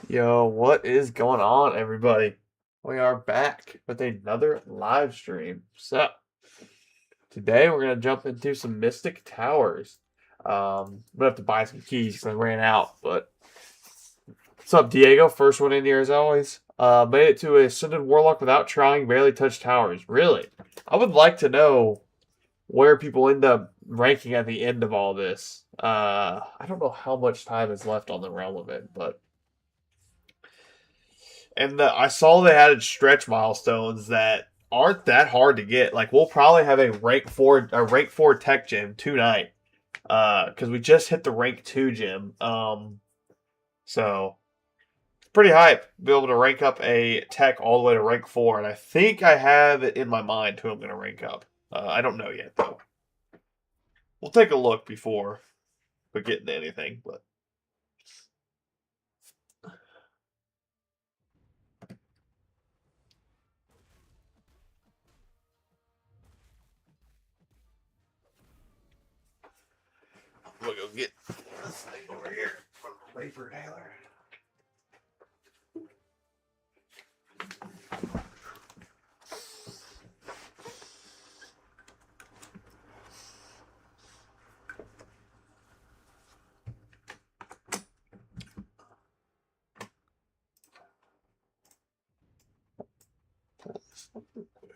Yo, what is going on, everybody? We are back with another live stream. So, today we're going to jump into some Mystic Towers. I'm going to have to buy some keys because I ran out. But, what's up, Diego? First one in here as always. Made it to a Ascended Warlock without trying, barely touched towers. Really? I would like to know where people end up ranking at the end of all this. I don't know how much time is left on the realm of it, but. And I saw they added stretch milestones that aren't that hard to get. Like we'll probably have a rank 4 tech gym tonight. Because we just hit the rank 2 gym. So it's pretty hype. Be able to rank up a tech all the way to rank 4, and I think I have it in my mind who I'm gonna rank up. I don't know yet though. We'll take a look before we get into anything, but we'll go get this thing over here from the paper Taylor. Pull this up real quick.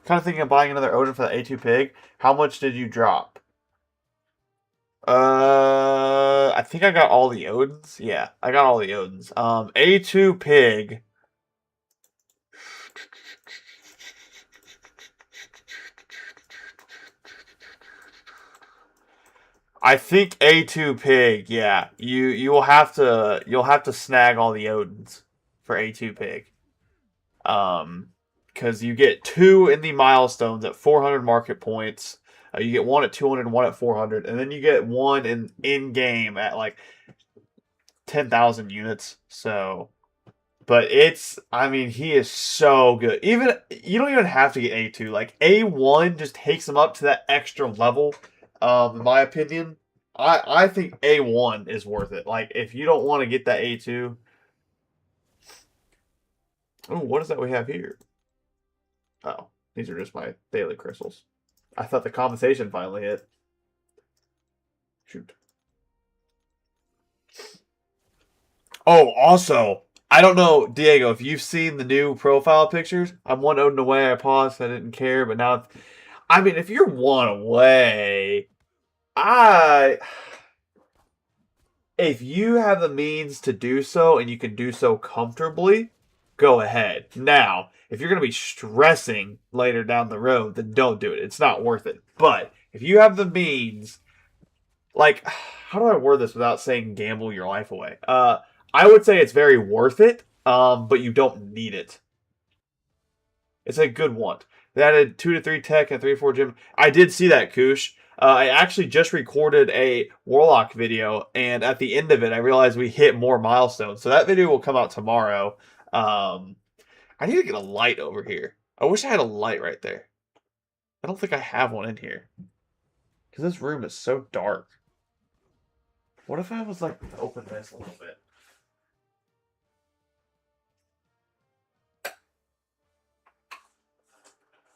Kind of thinking of buying another Odin for the A2 pig. How much did you drop? I think I got all the Odins. Yeah, I got all the Odins. A2 pig. I think A2 pig. Yeah, you'll have to snag all the Odins for A2 pig. Um, because you get two in the milestones at 400 market points. You get one at 200, one at 400, and then you get one in game at like 10,000 units. So, but I mean, he is so good. Even you don't even have to get A2. Like A1 just takes him up to that extra level. In my opinion, I think A1 is worth it. Like if you don't want to get that A2. Oh, what is that we have here? Oh, these are just my daily crystals. I thought the compensation finally hit. Shoot. Oh, also, I don't know, Diego, if you've seen the new profile pictures. I'm one Odin away. I paused. I didn't care, but now, I mean, if you're one away, I, if you have the means to do so and you can do so comfortably, go ahead. Now, if you're going to be stressing later down the road, then don't do it. It's not worth it. But if you have the means, like, how do I word this without saying gamble your life away? I would say it's very worth it, but you don't need it. It's a good one. They added 2 to 3 tech and 3 to 4 gym. I did see that, Koosh. I actually just recorded a Warlock video, and at the end of it, I realized we hit more milestones. So that video will come out tomorrow. Um, I need to get a light over here. I wish I had a light right there. I don't think I have one in here because this room is so dark. What if I was like to open this a little bit?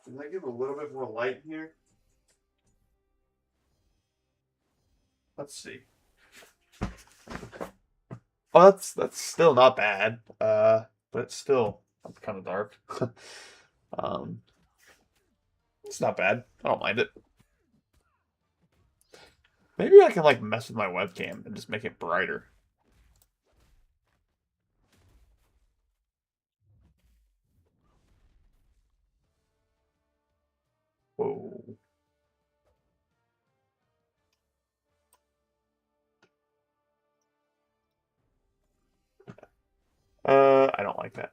Can I give a little bit more light here? Let's see. Oh, that's still not bad. But it's still kind of dark. um, it's not bad. I don't mind it. Maybe I can like mess with my webcam and just make it brighter. Whoa. don't like that.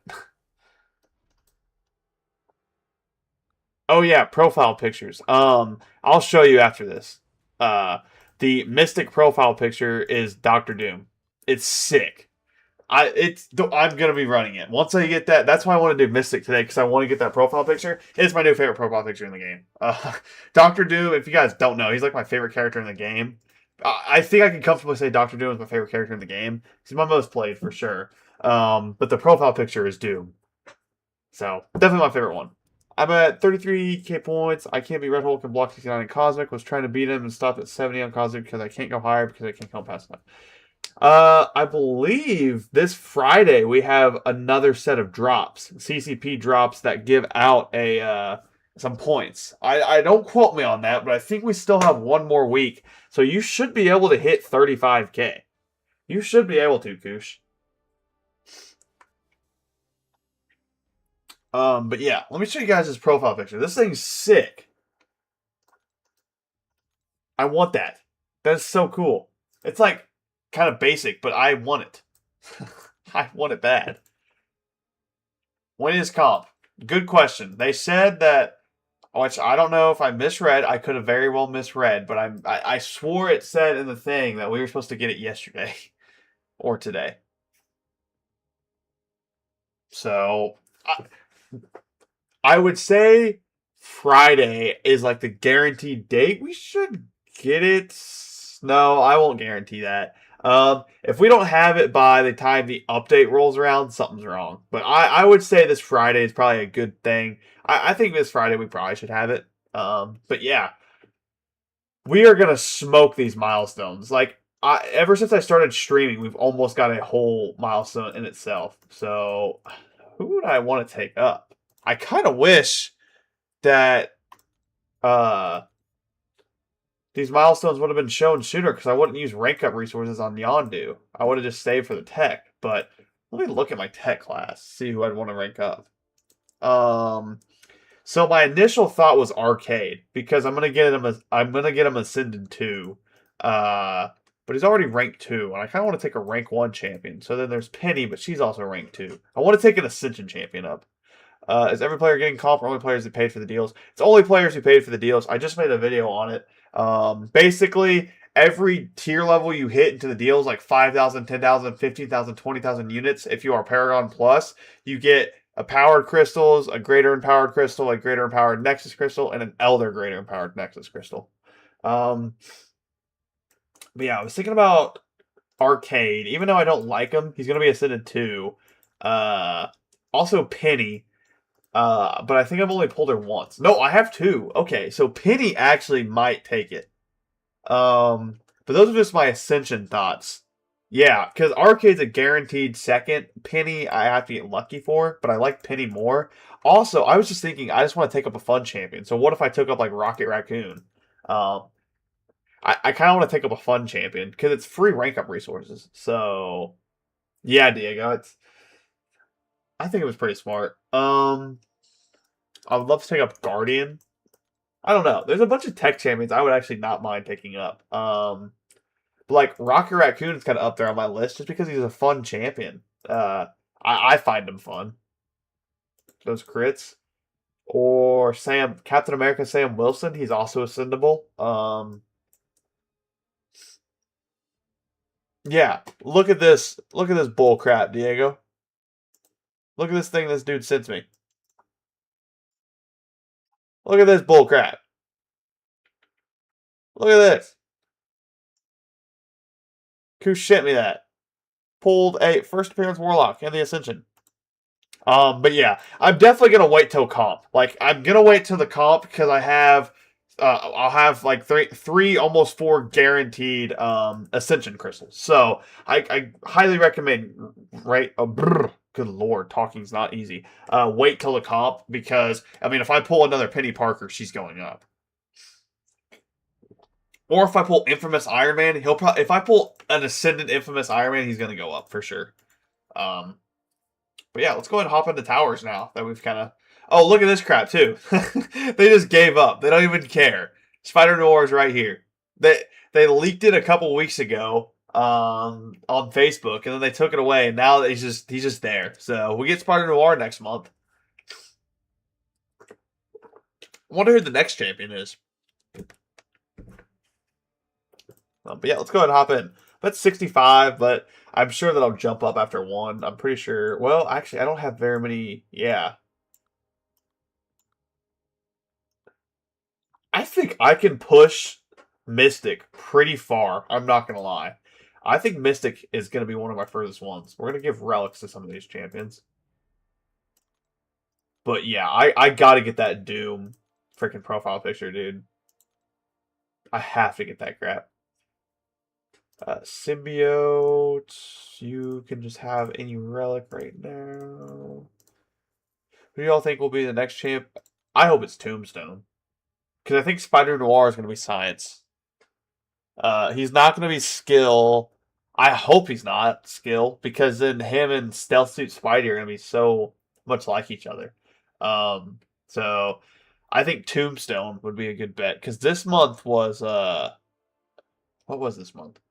Oh yeah, profile pictures. I'll show you after this. Uh, the Mystic profile picture is Doctor Doom. It's sick. I'm gonna be running it once I get that. That's why I want to do Mystic today because I want to get that profile picture. It's my new favorite profile picture in the game. Doctor Doom. If you guys don't know, he's like my favorite character in the game. I think I can comfortably say Doctor Doom is my favorite character in the game. He's my most played for sure. But the profile picture is Doom. So definitely my favorite one. I'm at 33k points. I can't beat Red Hulk and Block 69 in Cosmic. Was trying to beat him and stopped at 70 on Cosmic because I can't go higher because I can't come past enough. I believe this Friday we have another set of drops, CCP drops that give out a some points. I don't quote me on that, but I think we still have one more week, so you should be able to hit 35k. You should be able to, Koosh. But yeah, let me show you guys this profile picture. This thing's sick. I want that. That's so cool. It's like kind of basic, but I want it. I want it bad. When is comp? Good question. They said that, which I don't know if I misread. I could have very well misread, but I swore it said in the thing that we were supposed to get it yesterday or today. So I would say Friday is like the guaranteed date. We should get it. No, I won't guarantee that. If we don't have it by the time the update rolls around, something's wrong. But I would say this Friday is probably a good thing. I think this Friday we probably should have it. But yeah, we are gonna smoke these milestones. Like ever since I started streaming, we've almost got a whole milestone in itself. So who would I want to take up? I kind of wish that these milestones would have been shown sooner because I wouldn't use rank up resources on Yondu. I would have just saved for the tech. But let me look at my tech class, see who I'd want to rank up. So my initial thought was Arcade because I'm gonna get him Ascended 2. But he's already ranked 2, and I kind of want to take a rank 1 champion. So then there's Penny, but she's also ranked 2. I want to take an Ascension champion up. Is every player getting comp or only players who paid for the deals? It's only players who paid for the deals. I just made a video on it. Basically, every tier level you hit into the deals, like 5,000, 10,000, 15,000, 20,000 units, if you are Paragon Plus, you get a Powered Crystals, a Greater Empowered Crystal, a Greater Empowered Nexus Crystal, and an Elder Greater Empowered Nexus Crystal. But yeah, I was thinking about Arcade. Even though I don't like him, he's going to be Ascended 2. Also Penny. But I think I've only pulled her once. No, I have 2. Okay, so Penny actually might take it. But those are just my Ascension thoughts. Yeah, because Arcade's a guaranteed second. Penny, I have to get lucky for, but I like Penny more. Also, I was just thinking, I just want to take up a fun champion. So what if I took up like Rocket Raccoon? I kind of want to take up a fun champion because it's free rank up resources. So yeah, Diego, I think it was pretty smart. I would love to take up Guardian. I don't know. There's a bunch of tech champions I would actually not mind taking up. But like Rocket Raccoon is kind of up there on my list just because he's a fun champion. I find him fun. Those crits. Or Captain America Sam Wilson. He's also ascendable. Yeah. Look at this. Look at this bull crap, Diego. Look at this thing this dude sends me. Look at this bull crap. Look at this. Koosh sent me that. Pulled a first appearance Warlock and the Ascension. But yeah, I'm definitely gonna wait till comp. Like I'm gonna wait till the comp because I'll have like three, almost 4 guaranteed Ascension crystals. So I highly recommend. Right? Good lord, talking's not easy. Wait till the comp because I mean, if I pull another Penny Parker, she's going up. Or if I pull Infamous Iron Man, he'll probably. If I pull an Ascendant Infamous Iron Man, he's gonna go up for sure. But yeah, let's go ahead and hop into towers now that we've kind of. Oh, look at this crap too. They just gave up. They don't even care. Spider Noir is right here. They leaked it a couple weeks ago. on Facebook, and then they took it away, and now he's just there. So we get Spider Noir next month. I wonder who the next champion is. But yeah, let's go ahead and hop in. That's 65, but I'm sure that I'll jump up after one. I'm pretty sure. Well, actually, I don't have very many. Yeah. I think I can push Mystic pretty far. I'm not going to lie. I think Mystic is going to be one of my furthest ones. We're going to give relics to some of these champions. But yeah, I got to get that Doom freaking profile picture, dude. I have to get that crap. Symbiote, you can just have any relic right now. Who do y'all think will be the next champ? I hope it's Tombstone. Because I think Spider Noir is going to be Science. He's not going to be Skill. I hope he's not Skill, because then him and Stealth Suit Spidey are going to be so much like each other. So I think Tombstone would be a good bet, because this month was what was this month?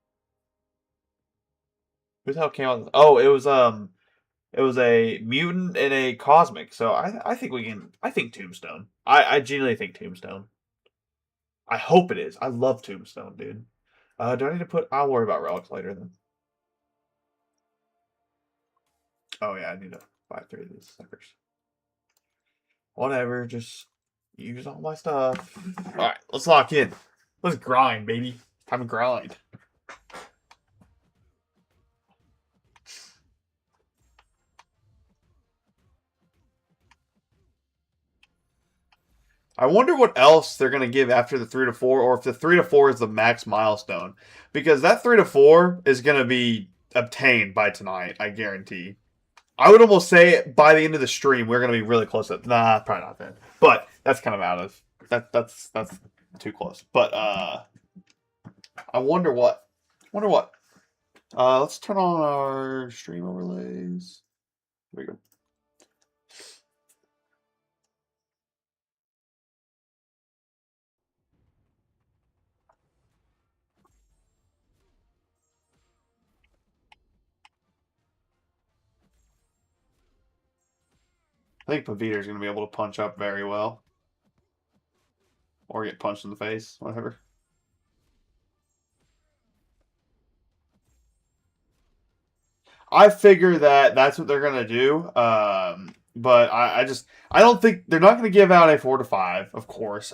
Who the hell came out? Oh, it was a mutant and a cosmic. So I think we can. I think Tombstone. I genuinely think Tombstone. I hope it is. I love Tombstone, dude. Do I need to put? I'll worry about relics later then. Oh yeah, I need to buy 3 of these suckers. Whatever, just use all my stuff. All right, let's lock in. Let's grind, baby. Time to grind. I wonder what else they're going to give after the 3 to 4, or if the 3 to 4 is the max milestone. Because that 3 to 4 is going to be obtained by tonight, I guarantee. I would almost say by the end of the stream, we're going to be really close to. Nah, probably not then. But that's kind of out of. That's too close. But I wonder what. Let's turn on our stream overlays. Here we go. I think Pavita's going to be able to punch up very well. Or get punched in the face, whatever. I figure that that's what they're going to do. But I don't think they're not going to give out a 4 to 5, of course.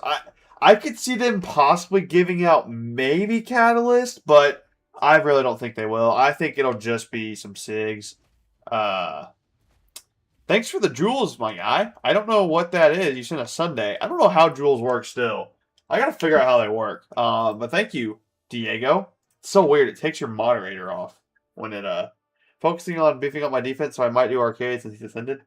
I could see them possibly giving out maybe Catalyst, but I really don't think they will. I think it'll just be some SIGs. Thanks for the jewels, my guy. I don't know what that is. You sent a Sunday. I don't know how jewels work still. I got to figure out how they work. But thank you, Diego. It's so weird. It takes your moderator off when it focusing on beefing up my defense, so I might do arcade since he's ascended.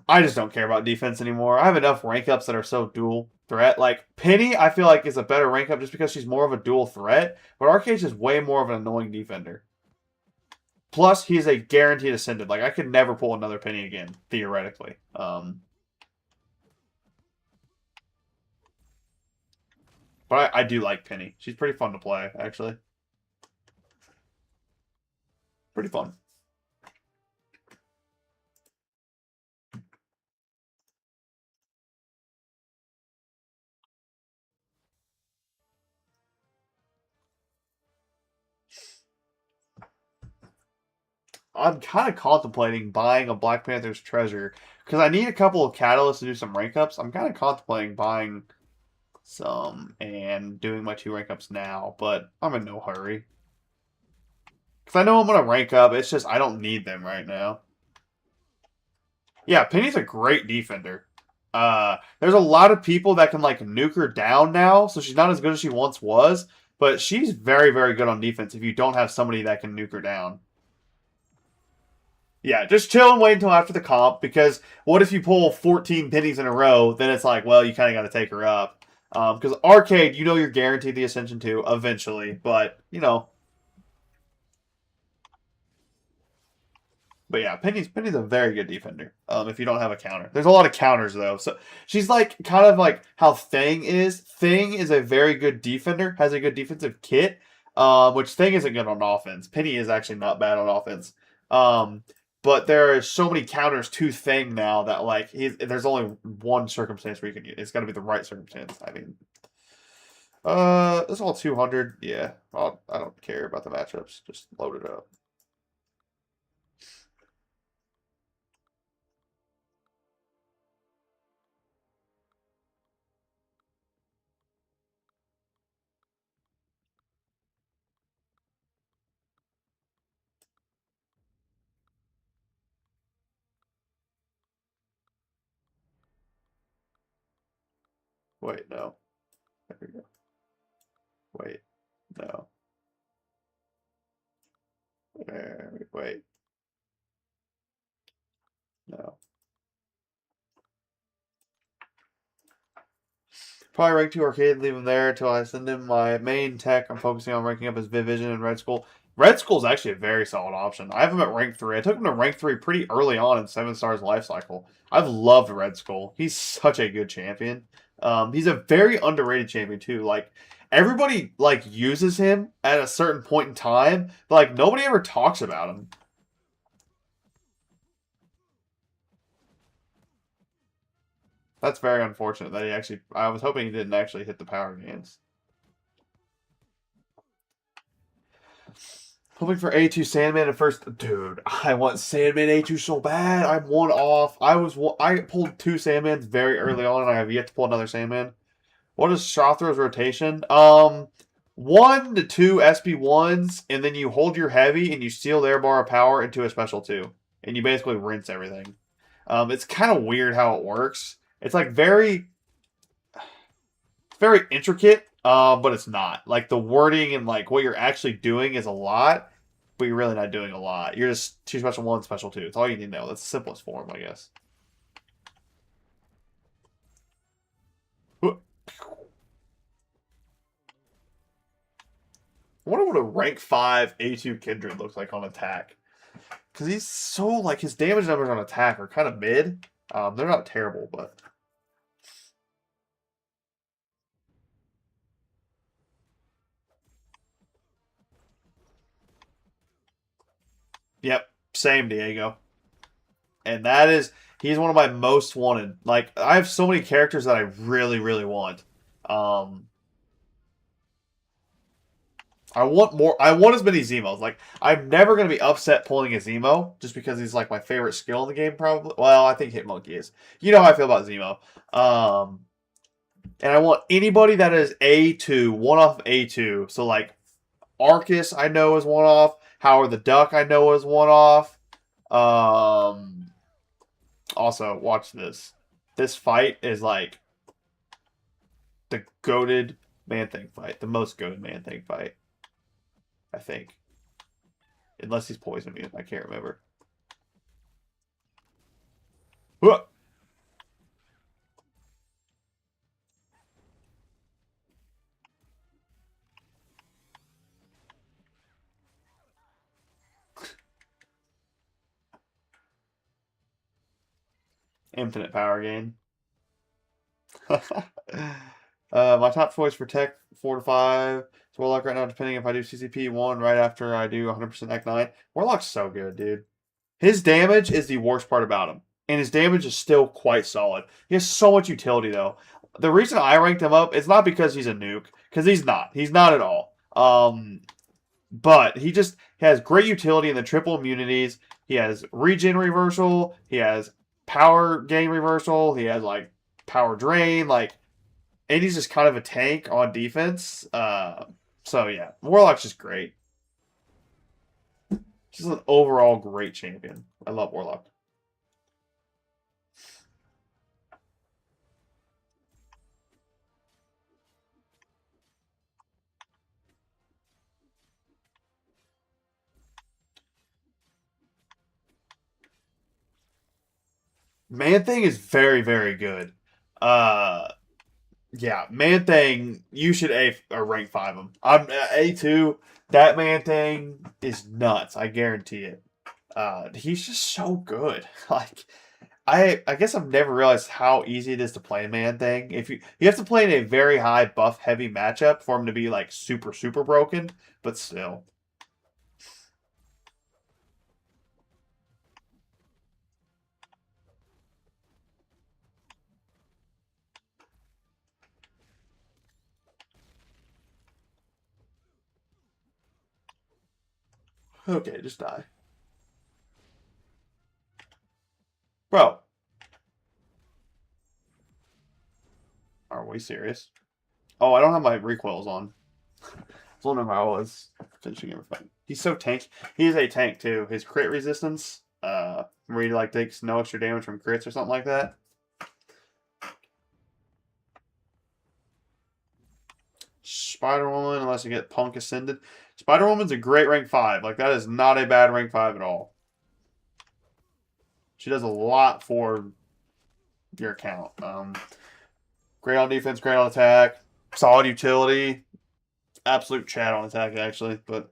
I just don't care about defense anymore. I have enough rank ups that are so dual threat. Like Penny, I feel like is a better rank up just because she's more of a dual threat. But Arcade is way more of an annoying defender. Plus, he's a guaranteed ascended. Like I could never pull another Penny again, theoretically. But I do like Penny. She's pretty fun to play, actually. Pretty fun. I'm kind of contemplating buying a Black Panther's treasure because I need a couple of catalysts to do some rank ups. I'm kind of contemplating buying some and doing my 2 rank ups now, but I'm in no hurry. Because I know I'm going to rank up. It's just I don't need them right now. Yeah, Penny's a great defender. There's a lot of people that can like nuke her down now, so she's not as good as she once was. But she's very, very good on defense if you don't have somebody that can nuke her down. Yeah, just chill and wait until after the comp, because what if you pull 14 pennies in a row, then it's like, well, you kind of got to take her up. Because Arcade, you know you're guaranteed the Ascension 2 eventually, but, you know. But yeah, Penny's a very good defender if you don't have a counter. There's a lot of counters, though. So she's like kind of like how Thing is. Thing is a very good defender, has a good defensive kit. which Thing isn't good on offense. Penny is actually not bad on offense. But there are so many counters to Thing now that like there's only one circumstance where you can use. It's got to be the right circumstance. I mean, it's all 200. Yeah, I don't care about the matchups. Just load it up. Wait, no. There we go. Wait, no. Wait, no. Probably rank 2 arcade, leave him there until I send him my main tech. I'm focusing on ranking up his Vision and Red Skull. Red Skull is actually a very solid option. I have him at rank 3. I took him to rank 3 pretty early on in 7 Stars life cycle. I've loved Red Skull. He's such a good champion. He's a very underrated champion too. Like everybody like uses him at a certain point in time, but like nobody ever talks about him. That's very unfortunate that he actually. I was hoping he didn't actually hit the power gains. Hoping for A2 Sandman at first. Dude, I want Sandman A2 so bad. I'm one off. I pulled 2 Sandmans very early on, and I have yet to pull another Sandman. What is Shothrow's rotation? 1 to 2 SP1s, and then you hold your heavy and you steal their bar of power into a special 2. And you basically rinse everything. It's kind of weird how it works. It's like very intricate, but it's not. Like the wording and like what you're actually doing is a lot, but you're really not doing a lot. You're just 2 special 1, special 2. It's all you need to know. That's the simplest form, I guess. I wonder what a rank 5 A2 Kindred looks like on attack. Because he's so, like, his damage numbers on attack are kind of mid. They're not terrible, but... Yep, same Diego. And that is... He's one of my most wanted. Like, I have so many characters that I really, really want. I want more. I want as many Zemos. Like, I'm never going to be upset pulling a Zemo just because he's like my favorite skill in the game, probably. Well, I think Hitmonkey is. You know how I feel about Zemo. And I want anybody that is A2, one off of A2. So, like, Arcus, I know is one off. Howard the Duck, I know is one off. Also, watch this. This fight is like the goated Man-Thing fight. The most goated Man-Thing fight. I think. Unless he's poisoned me. I can't remember. Whoa. Infinite power gain. My top choice for tech 4 to 5. It's Warlock right now, depending if I do CCP 1 right after I do 100% Act 9. Warlock's so good, dude. His damage is the worst part about him. And his damage is still quite solid. He has so much utility, though. The reason I ranked him up is not because he's a nuke. Because he's not. He's not at all. But he just has great utility in the triple immunities. He has regen reversal. He has power gain reversal. He has, like, power drain. Like, and he's just kind of a tank on defense. So, yeah. Warlock's just great. Just an overall great champion. I love Warlock. Man-Thing is very, very good. Yeah, Man-Thing, you should rank 5 him. I'm A2. That Man-Thing is nuts. I guarantee it. He's just so good. Like, I guess I've never realized how easy it is to play Man Thing. If you have to play in a very high buff heavy matchup for him to be like super broken, but still. Okay, just die. Bro, are we serious? Oh, I don't have my recoils on. I was wondering how I was finishing everything. He's so tank. He is a tank too. His crit resistance, where he like takes no extra damage from crits or something like that. Spider Woman, unless you get Punk Ascended. Spider Woman's a great rank 5. Like, that is not a bad rank 5 at all. She does a lot for your account. Great on defense, great on attack, solid utility, absolute chat on attack, actually. But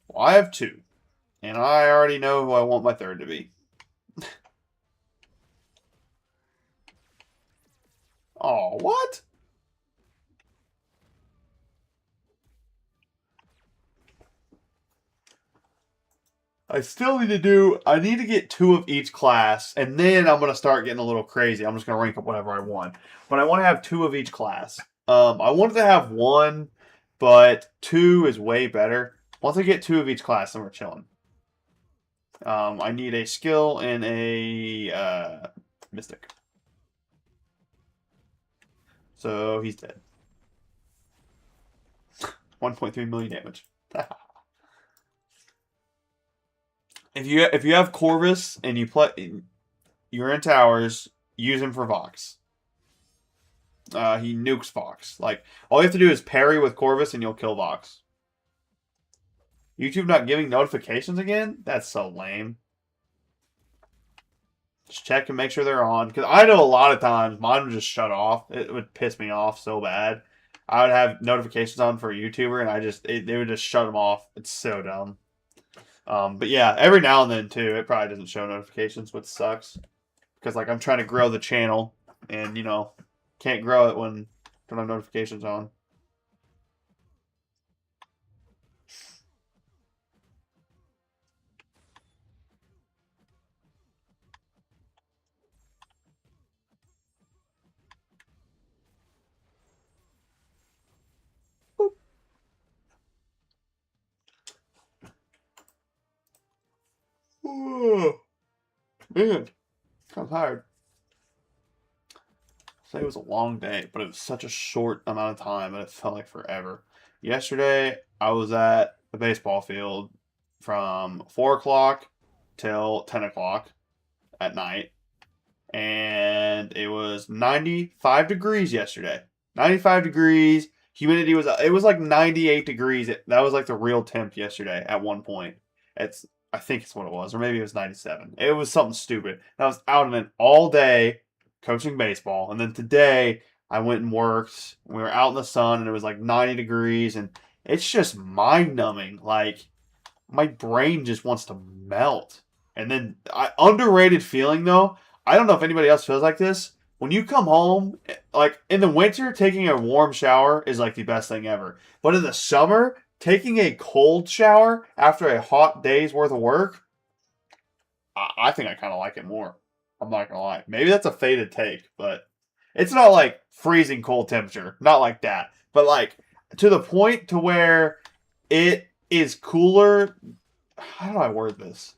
well, I have 2. And I already know who I want my 3rd to be. Oh, what? I still need to do, I need to get 2 of each class, and then I'm going to start getting a little crazy. I'm just going to rank up whatever I want. But I want to have 2 of each class. I wanted to have 1, but 2 is way better. Once I get 2 of each class, then we're chilling. I need a skill and a mystic. So he's dead. 1.3 million damage. If you have Corvus and you're in towers, use him for Vox. He nukes Vox. Like, all you have to do is parry with Corvus and you'll kill Vox. YouTube not giving notifications again? That's so lame. Just check and make sure they're on. Because I know a lot of times mine would just shut off. It would piss me off so bad. I would have notifications on for a YouTuber and they would just shut them off. It's so dumb. But yeah, every now and then too, it probably doesn't show notifications, which sucks. Because like I'm trying to grow the channel and can't grow it when I don't have notifications on. Oh, man, I'm tired. Today was a long day, but it was such a short amount of time, and it felt like forever. Yesterday, I was at the baseball field from 4 o'clock till 10 o'clock at night, and it was 95 degrees yesterday. 95 degrees. Humidity it was like 98 degrees. That was like the real temp yesterday at one point. I think it's what it was, or maybe it was 97. It was something stupid. And I was out in it all day coaching baseball, and then today I went and worked. And we were out in the sun, and it was like 90 degrees, and it's just mind numbing. Like my brain just wants to melt. And then underrated feeling though. I don't know if anybody else feels like this. When you come home, like in the winter, taking a warm shower is like the best thing ever. But in the summer, taking a cold shower after a hot day's worth of work, I think I kind of like it more. I'm not gonna lie. Maybe that's a faded take, but it's not like freezing cold temperature. Not like that. But like to the point to where it is cooler. How do I word this?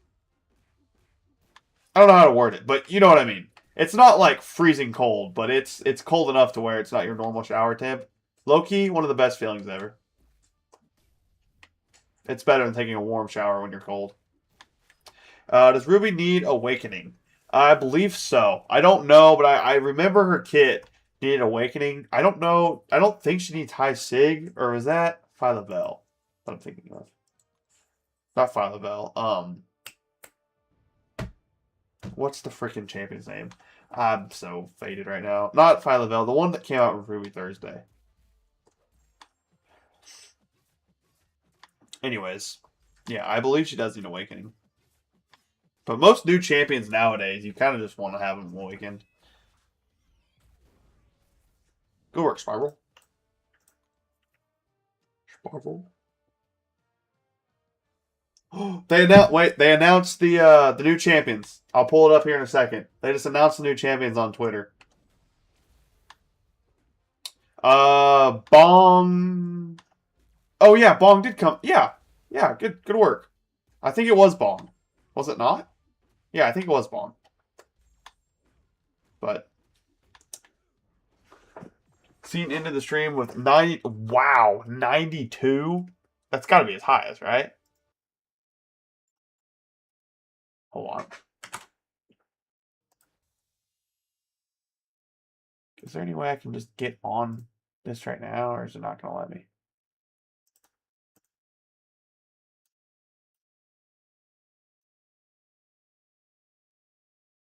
I don't know how to word it, but you know what I mean. It's not like freezing cold, but it's cold enough to where it's not your normal shower temp. Low key, one of the best feelings ever. It's better than taking a warm shower when you're cold. Does Ruby need Awakening? I believe so. I don't know, but I remember her kit needed Awakening. I don't know. I don't think she needs High Sig, or is that Phyla-Vell that I'm thinking of? Not Phyla-Vell. What's the freaking champion's name? I'm so faded right now. Not Phyla-Vell, the one that came out with Ruby Thursday. Anyways, yeah, I believe she does need awakening. But most new champions nowadays, you kind of just want to have them awakened. Good work, Spiral. Spiral. They announced the new champions. I'll pull it up here in a second. They just announced the new champions on Twitter. Bong. Oh yeah, Bong did come. Yeah. Yeah, good work. I think it was Bong. Was it not? Yeah, I think it was Bong. But seen into the stream with 90. Wow, 92. That's got to be his highest, right? Hold on. Is there any way I can just get on this right now, or is it not going to let me?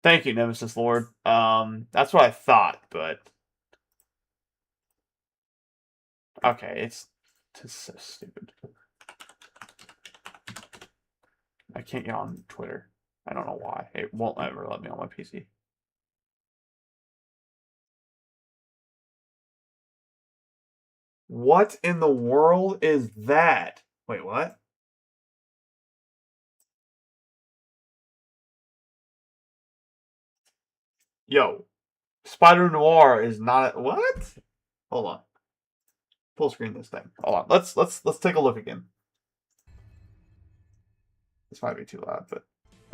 Thank you, Nemesis Lord. That's what I thought, but okay, it's just so stupid. I can't get on Twitter. I don't know why. It won't ever let me on my PC. What in the world is that? Wait, what? Yo, Spider Noir is not. What? Hold on. Full screen this thing. Hold on. Let's take a look again. This might be too loud, but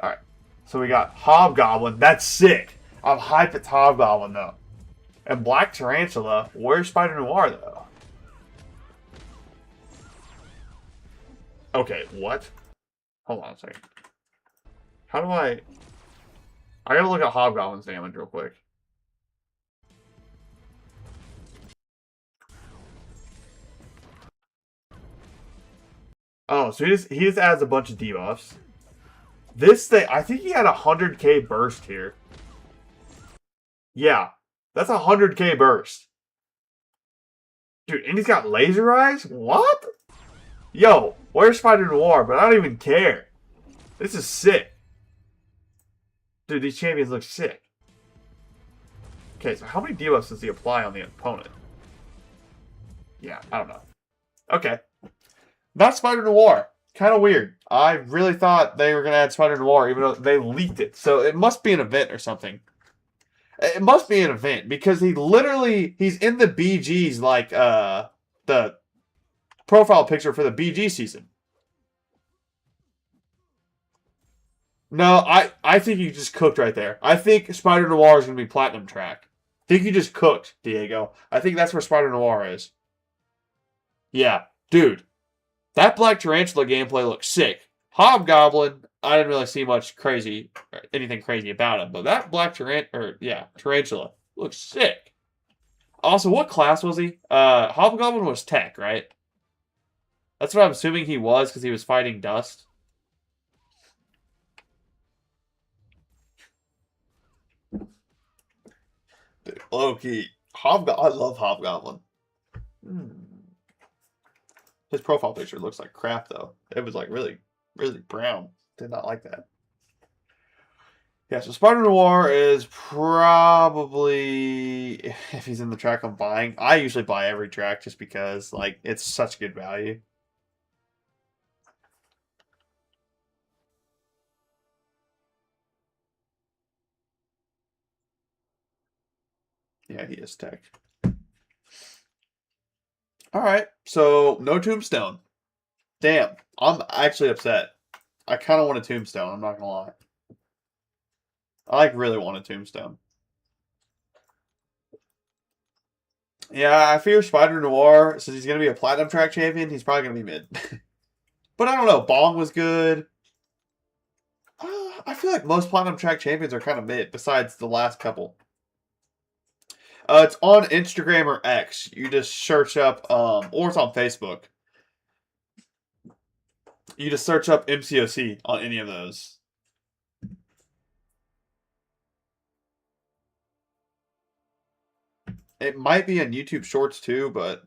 all right. So we got Hobgoblin. That's sick. I'm hyped at Hobgoblin though. And Black Tarantula. Where's Spider Noir though? Okay, what? Hold on a second. How do I gotta look at Hobgoblin's damage real quick. Oh, so he just adds a bunch of debuffs. This thing, I think he had a 100k burst here. Yeah, that's a 100k burst. Dude, and he's got laser eyes? What? Yo, where's Spider Noir? But I don't even care. This is sick. Dude, these champions look sick. Okay, so how many debuffs does he apply on the opponent? Yeah, I don't know. Okay. Not Spider Noir. Kind of weird. I really thought they were going to add Spider Noir, even though they leaked it. So it must be an event or something. It must be an event, because he's in the BGs, like, the profile picture for the BG season. No, I think you just cooked right there. I think Spider Noir is going to be Platinum track. I think you just cooked, Diego. I think that's where Spider Noir is. Yeah, dude. That Black Tarantula gameplay looks sick. Hobgoblin, I didn't really see anything crazy about him, but that Black Tarantula looks sick. Also, what class was he? Hobgoblin was tech, right? That's what I'm assuming he was, because he was fighting Dust. Dude, low-key. I love Hobgoblin. His profile picture looks like crap, though. It was like really, really brown. Did not like that. Yeah, so Spider Noir is probably, if he's in the track I'm buying. I usually buy every track just because, like, it's such good value. Yeah, he is tech. Alright, so no Tombstone. Damn, I'm actually upset. I kind of want a Tombstone, I'm not going to lie. I really want a Tombstone. Yeah, I fear Spider Noir, since he's going to be a Platinum track champion, he's probably going to be mid. But I don't know, Bong was good. I feel like most Platinum track champions are kind of mid, besides the last couple. It's on Instagram or X. You just search up, or it's on Facebook. You just search up MCOC on any of those. It might be on YouTube Shorts too, but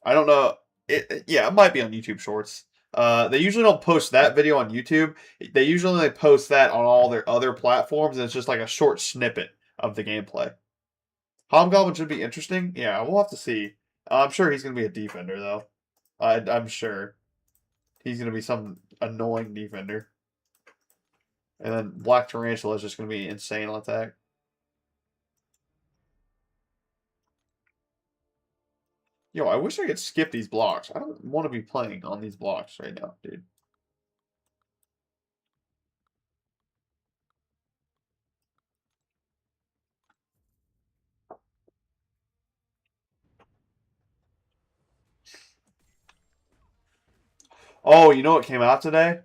I don't know. It might be on YouTube Shorts. They usually don't post that video on YouTube. They usually only post that on all their other platforms, and it's just like a short snippet of the gameplay. Hobgoblin should be interesting. Yeah, we'll have to see. I'm sure he's going to be a defender, though. I'm sure he's going to be some annoying defender. And then Black Tarantula is just going to be insane on attack. Yo, I wish I could skip these blocks. I don't want to be playing on these blocks right now, dude. Oh, you know what came out today?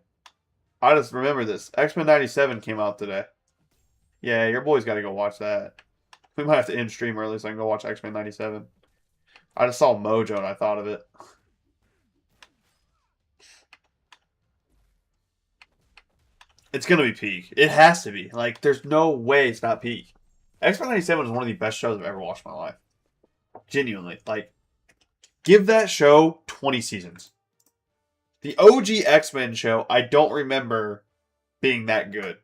I just remember this. X-Men 97 came out today. Yeah, your boy's got to go watch that. We might have to end stream early so I can go watch X-Men 97. I just saw Mojo and I thought of it. It's going to be peak. It has to be. Like, there's no way it's not peak. X-Men 97 is one of the best shows I've ever watched in my life. Genuinely. Like, give that show 20 seasons. The OG X-Men show, I don't remember being that good.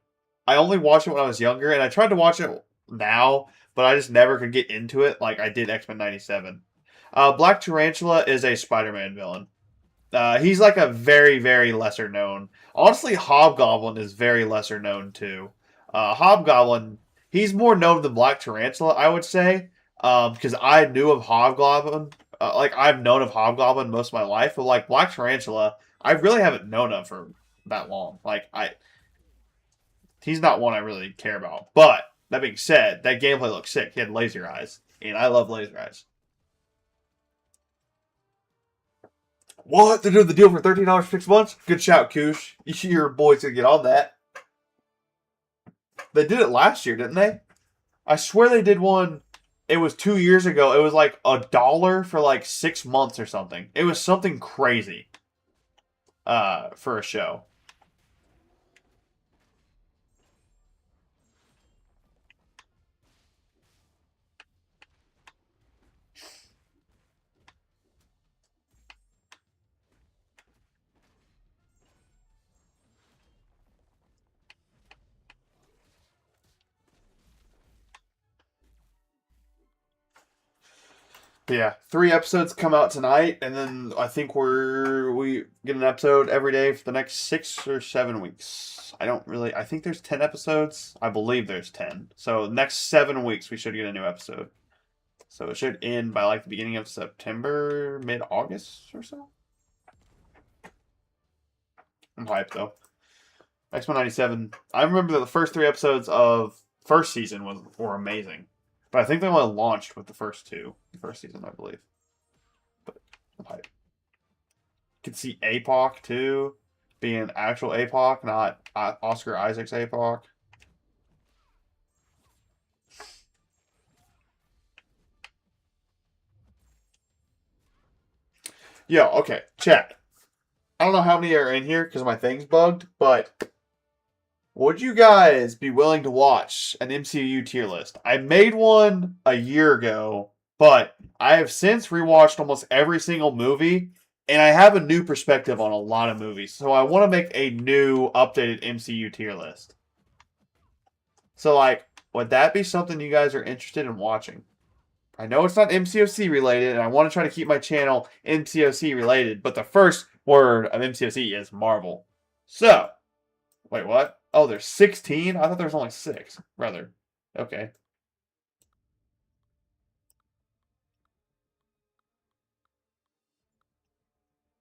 I only watched it when I was younger, and I tried to watch it now, but I just never could get into it like I did X-Men 97. Black Tarantula is a Spider-Man villain. He's like a very, very lesser known. Honestly, Hobgoblin is very lesser known too. Hobgoblin, he's more known than Black Tarantula, I would say, because I knew of Hobgoblin. Like I've known of Hobgoblin most of my life, but like Black Tarantula, I really haven't known of for that long. He's not one I really care about. But that being said, that gameplay looks sick. He had laser eyes, and I love laser eyes. What? They're doing the deal for $13 for 6 months? Good shout, Koosh. Your boys gonna get on that. They did it last year, didn't they? I swear they did one. It was 2 years ago. It was like $1 for like 6 months or something. It was something crazy. For a show. Yeah, 3 episodes come out tonight, and then I think we get an episode every day for the next 6 or 7 weeks. I think there's 10 episodes. I believe there's 10. So next 7 weeks we should get a new episode. So it should end by like the beginning of September, mid-August or so. I'm hyped though. X-Men 97. I remember the first 3 episodes of first season were amazing. But I think they only launched with the first 2. The first season, I believe. But I'm hyped. You can see APOC too. Being actual APOC, not Oscar Isaac's APOC. Yo, okay, chat. I don't know how many are in here because my thing's bugged, but would you guys be willing to watch an MCU tier list? I made one a year ago, but I have since rewatched almost every single movie, and I have a new perspective on a lot of movies. So I want to make a new, updated MCU tier list. So, like, would that be something you guys are interested in watching? I know it's not MCOC related, and I want to try to keep my channel MCOC related, but the first word of MCOC is Marvel. So, wait, what? Oh, there's 16? I thought there was only 6. Brother. Okay.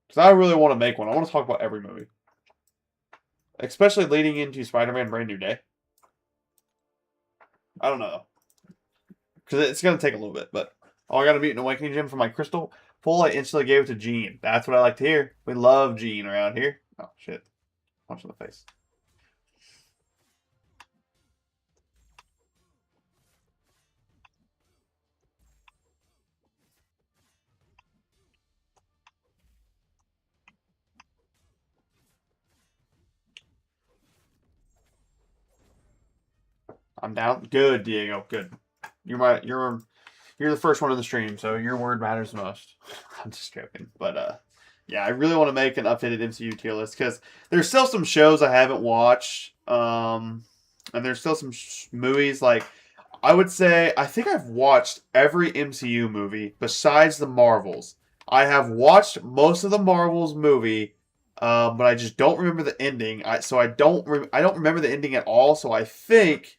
Because I really want to make one. I want to talk about every movie. Especially leading into Spider-Man Brand New Day. I don't know. Because it's going to take a little bit, but... Oh, I got a Mutant Awakening gem for my crystal. Full, I instantly gave it to Gene. That's what I like to hear. We love Gene around here. Oh, shit. Punch in the face. I'm down. Good, Diego. Good. You're the first one in the stream, so your word matters most. I'm just joking, but Yeah, I really want to make an updated MCU tier list because there's still some shows I haven't watched, and there's still some movies like I would say I think I've watched every MCU movie besides the Marvels. I have watched most of the Marvels movie, but I just don't remember the ending. I don't remember the ending at all. So I think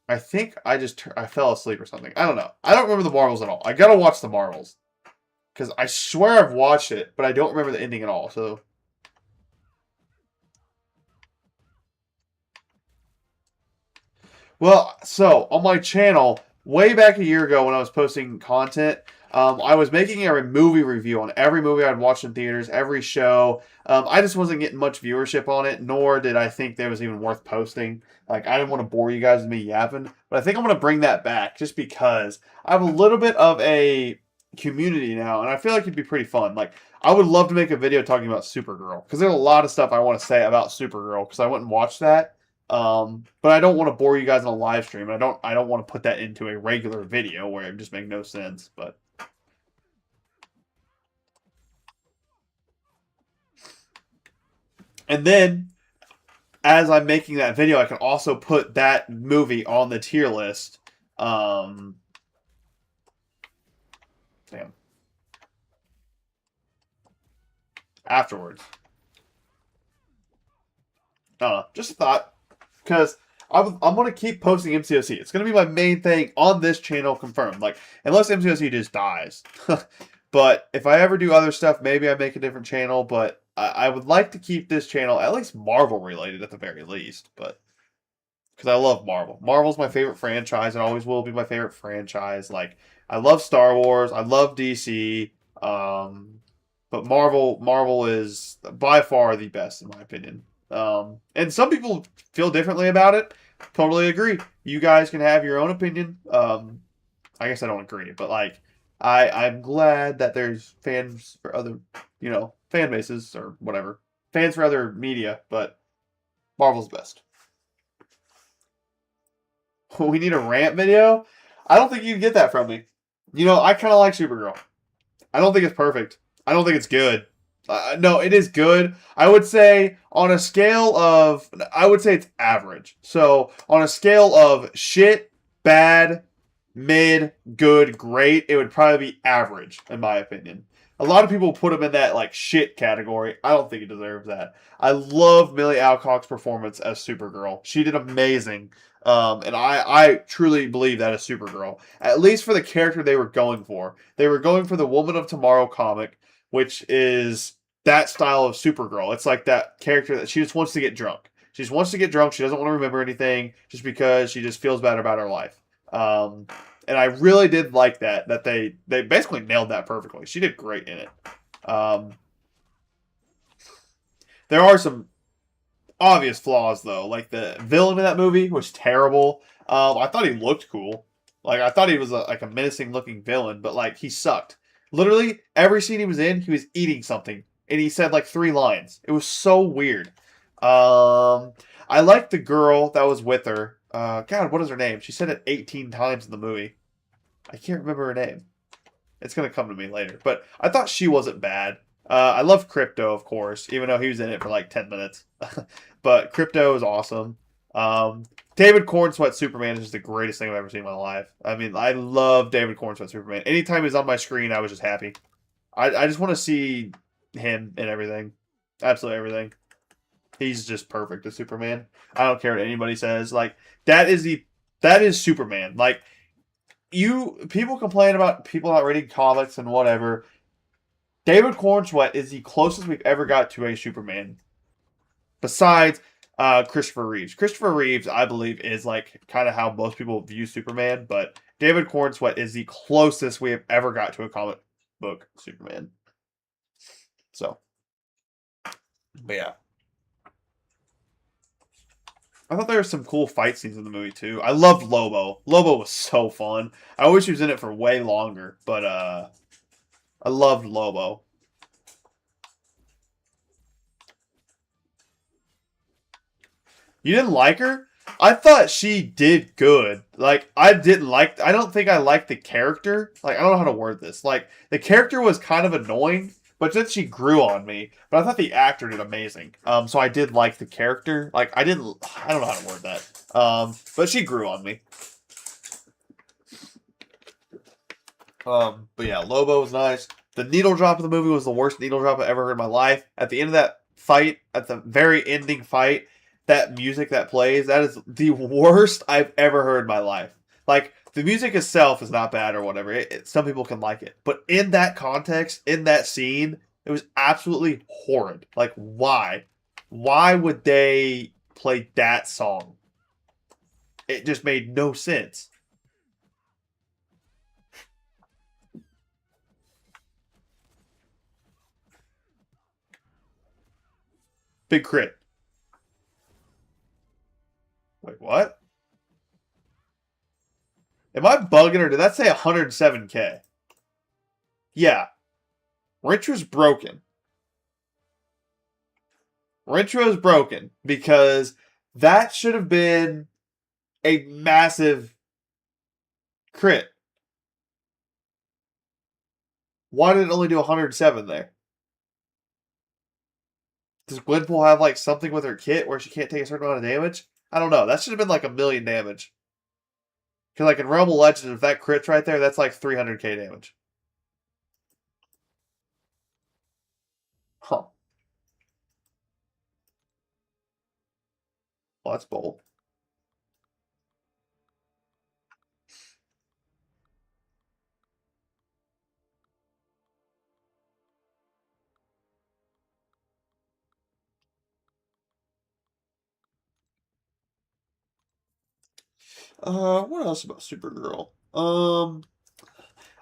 I fell asleep or something. I don't know. I don't remember the Marvels at all. I gotta watch the Marvels because I swear I've watched it, but I don't remember the ending at all. So. Well, so on my channel, way back a year ago when I was posting content, I was making a movie review on every movie I'd watched in theaters, every show. I just wasn't getting much viewership on it, nor did I think that was even worth posting. Like, I didn't want to bore you guys with me yapping, but I think I'm going to bring that back just because I have a little bit of a community now, and I feel like it'd be pretty fun. Like, I would love to make a video talking about Supergirl because there's a lot of stuff I want to say about Supergirl because I went and watched that. But I don't want to bore you guys on a live stream. I don't want to put that into a regular video where it just makes no sense. But and then as I'm making that video, I can also put that movie on the tier list. Damn. Afterwards. Just a thought. Because I'm going to keep posting MCOC. It's going to be my main thing on this channel, confirmed. Like, unless MCOC just dies. But if I ever do other stuff, maybe I make a different channel. But I would like to keep this channel at least Marvel related at the very least. But because I love Marvel. Marvel's my favorite franchise and always will be my favorite franchise. Like, I love Star Wars. I love DC. But Marvel is by far the best in my opinion. And some people feel differently about it. Totally agree. You guys can have your own opinion. I guess I don't agree, but like, I'm glad that there's fans for other, fan bases or whatever. Fans for other media, but Marvel's best. We need a rant video? I don't think you can get that from me. I kind of like Supergirl. I don't think it's perfect. I don't think it's good. No, it is good. I would say on a scale of, I would say it's average. So on a scale of shit, bad, mid, good, great, it would probably be average in my opinion. A lot of people put him in that like shit category. I don't think it deserves that. I love Millie Alcock's performance as Supergirl. She did amazing. And I truly believe that is Supergirl. At least for the character they were going for. They were going for the Woman of Tomorrow comic, which is that style of Supergirl. It's like that character that she just wants to get drunk. She just wants to get drunk. She doesn't want to remember anything just because she just feels bad about her life. And I really did like that they basically nailed that perfectly. She did great in it. There are some obvious flaws though. Like the villain in that movie was terrible. I thought he looked cool. Like I thought he was like a menacing looking villain, but like he sucked. Literally every scene he was eating something, and he said like 3 lines. It was so weird. I liked the girl that was with her. God, what is her name? She said it 18 times in the movie. I can't remember her name. It's gonna come to me later. But I thought she wasn't bad. I love Crypto, of course, even though he was in it for like 10 minutes. But Crypto is awesome. David Cornsweat Superman is just the greatest thing I've ever seen in my life. I mean, I love David Cornsweat Superman. Anytime he's on my screen, I was just happy. I just want to see him in everything. Absolutely everything. He's just perfect as Superman. I don't care what anybody says. Like, that is Superman. Like, people complain about people not reading comics and whatever. David Cornsweat is the closest we've ever got to a Superman. Besides Christopher Reeves. Christopher Reeves, I believe, is like kind of how most people view Superman, but David Cornsweat is the closest we have ever got to a comic book Superman. So, but yeah. I thought there were some cool fight scenes in the movie too. I loved Lobo. Lobo was so fun. I wish he was in it for way longer, but I loved Lobo. You didn't like her? I thought she did good. Like, I didn't like. I don't think I liked the character. Like, I don't know how to word this. Like, the character was kind of annoying, but then she grew on me. But I thought the actor did amazing. So I did like the character. Like, I didn't. I don't know how to word that. But she grew on me. But yeah, Lobo was nice. The needle drop of the movie was the worst needle drop I ever heard in my life. At the end of that fight, at the very ending fight, that music that plays, that is the worst I've ever heard in my life. Like, the music itself is not bad or whatever. Some people can like it. But in that context, in that scene, it was absolutely horrid. Like, why? Why would they play that song? It just made no sense. Big crit. Like, what? Am I bugging or did that say 107K? Yeah. Wrench was broken. Wrench was broken because that should have been a massive crit. Why did it only do 107 there? Does Gwenpool have like something with her kit where she can't take a certain amount of damage? I don't know. That should have been like 1,000,000 damage. Because like in Realm of Legends, if that crits right there, that's like 300k damage. Huh. Well, that's bold. What else about Supergirl?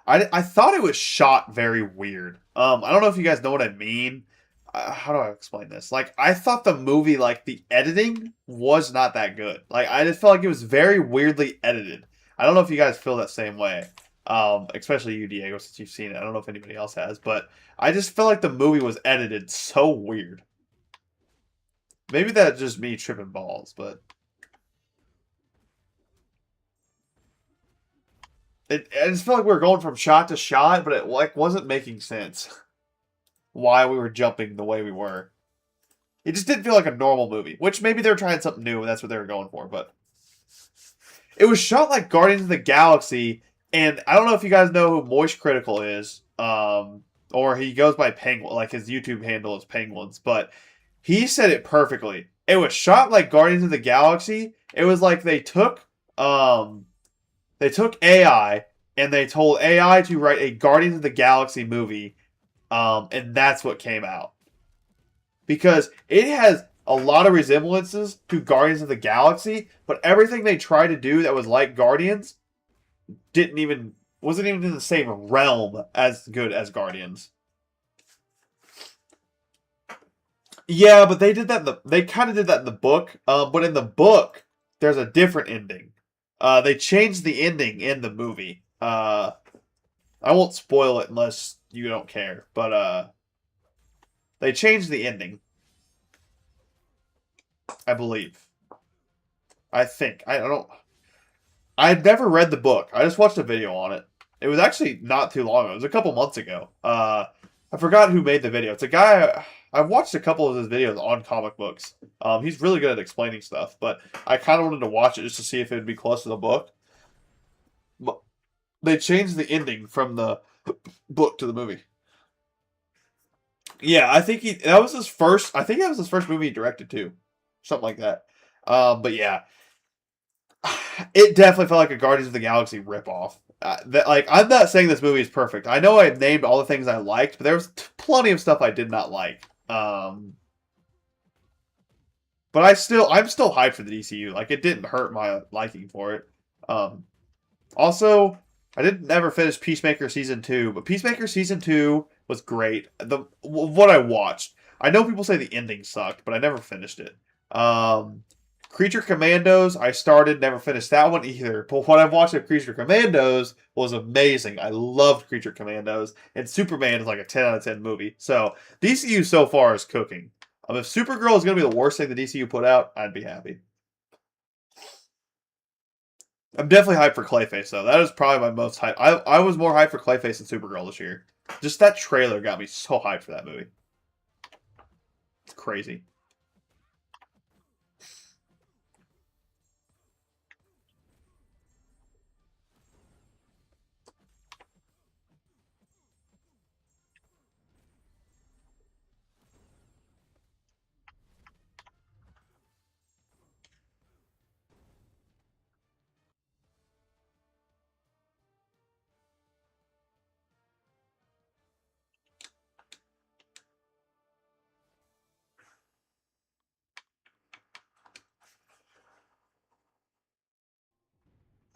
I thought it was shot very weird. I don't know if you guys know what I mean. How do I explain this? Like, I thought the movie, like, the editing was not that good. Like, I just felt like it was very weirdly edited. I don't know if you guys feel that same way. Especially you, Diego, since you've seen it. I don't know if anybody else has, but I just felt like the movie was edited so weird. Maybe that's just me tripping balls, but I just felt like we were going from shot to shot, but it like wasn't making sense why we were jumping the way we were. It just didn't feel like a normal movie, which maybe they were trying something new and that's what they were going for, but it was shot like Guardians of the Galaxy, and I don't know if you guys know who Moist Critical is, or he goes by Penguin, like his YouTube handle is Penguins, but he said it perfectly. It was shot like Guardians of the Galaxy. It was like they took AI and they told AI to write a Guardians of the Galaxy movie, and that's what came out. Because it has a lot of resemblances to Guardians of the Galaxy, but everything they tried to do that was like Guardians wasn't even in the same realm as good as Guardians. Yeah, but they did that. They kind of did that in the book. But in the book, there's a different ending. They changed the ending in the movie. I won't spoil it unless you don't care. But they changed the ending. I believe. I think. I don't. I'd never read the book. I just watched a video on it. It was actually not too long ago. It was a couple months ago. I forgot who made the video. It's a guy. I've watched a couple of his videos on comic books. He's really good at explaining stuff, but I kind of wanted to watch it just to see if it would be close to the book. But they changed the ending from the book to the movie. Yeah, I think that was his first. I think that was his first movie he directed too, something like that. But yeah, it definitely felt like a Guardians of the Galaxy ripoff. Like, I'm not saying this movie is perfect. I know I named all the things I liked, but there was plenty of stuff I did not like. But I'm still hyped for the DCU. Like, it didn't hurt my liking for it. Also, I didn't never finish Peacemaker season 2, but Peacemaker season 2 was great. What I watched. I know people say the ending sucked, but I never finished it. Creature Commandos, I started, never finished that one either. But what I've watched of Creature Commandos was amazing. I loved Creature Commandos. And Superman is like a 10 out of 10 movie. So, DCU so far is cooking. If Supergirl is going to be the worst thing the DCU put out, I'd be happy. I'm definitely hyped for Clayface though. That is probably my most hype. I was more hyped for Clayface than Supergirl this year. Just that trailer got me so hyped for that movie. It's crazy.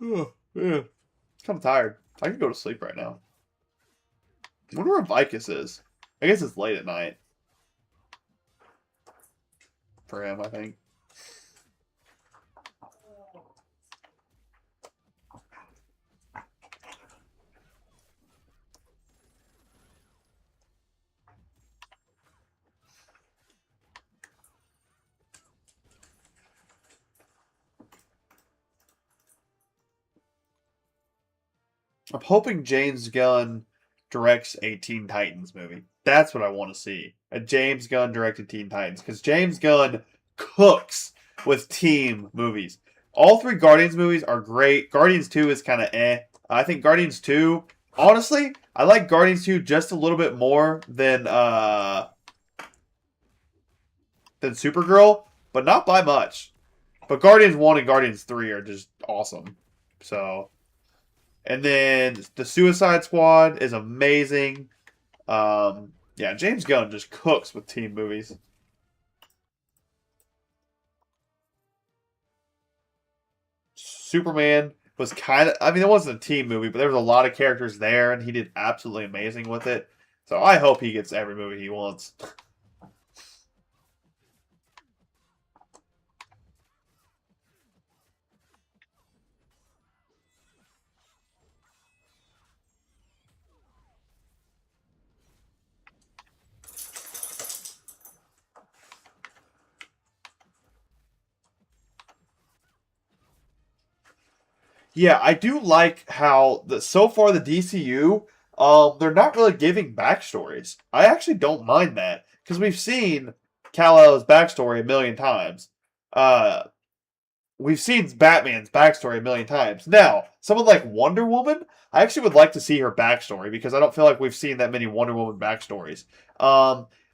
Oh, yeah. I'm tired. I can go to sleep right now. I wonder where Vicus is. I guess it's late at night for him, I think. I'm hoping James Gunn directs a Teen Titans movie. That's what I want to see. A James Gunn directed Teen Titans. Because James Gunn cooks with team movies. All three Guardians movies are great. Guardians 2 is kind of eh. I think Guardians 2, honestly, I like Guardians 2 just a little bit more than Supergirl, but not by much. But Guardians 1 and Guardians 3 are just awesome. So, and then the Suicide Squad is amazing. Yeah, James Gunn just cooks with team movies. Superman was kind of, I mean, it wasn't a team movie, but there was a lot of characters there, and he did absolutely amazing with it. So I hope he gets every movie he wants. Yeah, I do like how so far the DCU, they're not really giving backstories. I actually don't mind that because we've seen Kal-El's backstory a million times. Uh, we've seen Batman's backstory a million times. Now, someone like Wonder Woman, I actually would like to see her backstory because I don't feel like we've seen that many Wonder Woman backstories.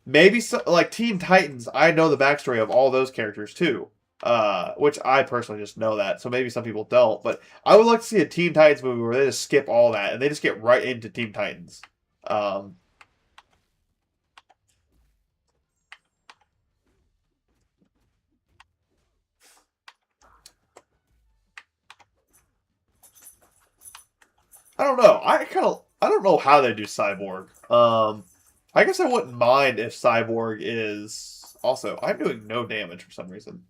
Maybe like Teen Titans, I know the backstory of all those characters too. Which I personally just know that, so maybe some people don't. But I would like to see a Teen Titans movie where they just skip all that and they just get right into Teen Titans. Um, I don't know. I don't know how they do Cyborg. I guess I wouldn't mind if Cyborg is also. I'm doing no damage for some reason.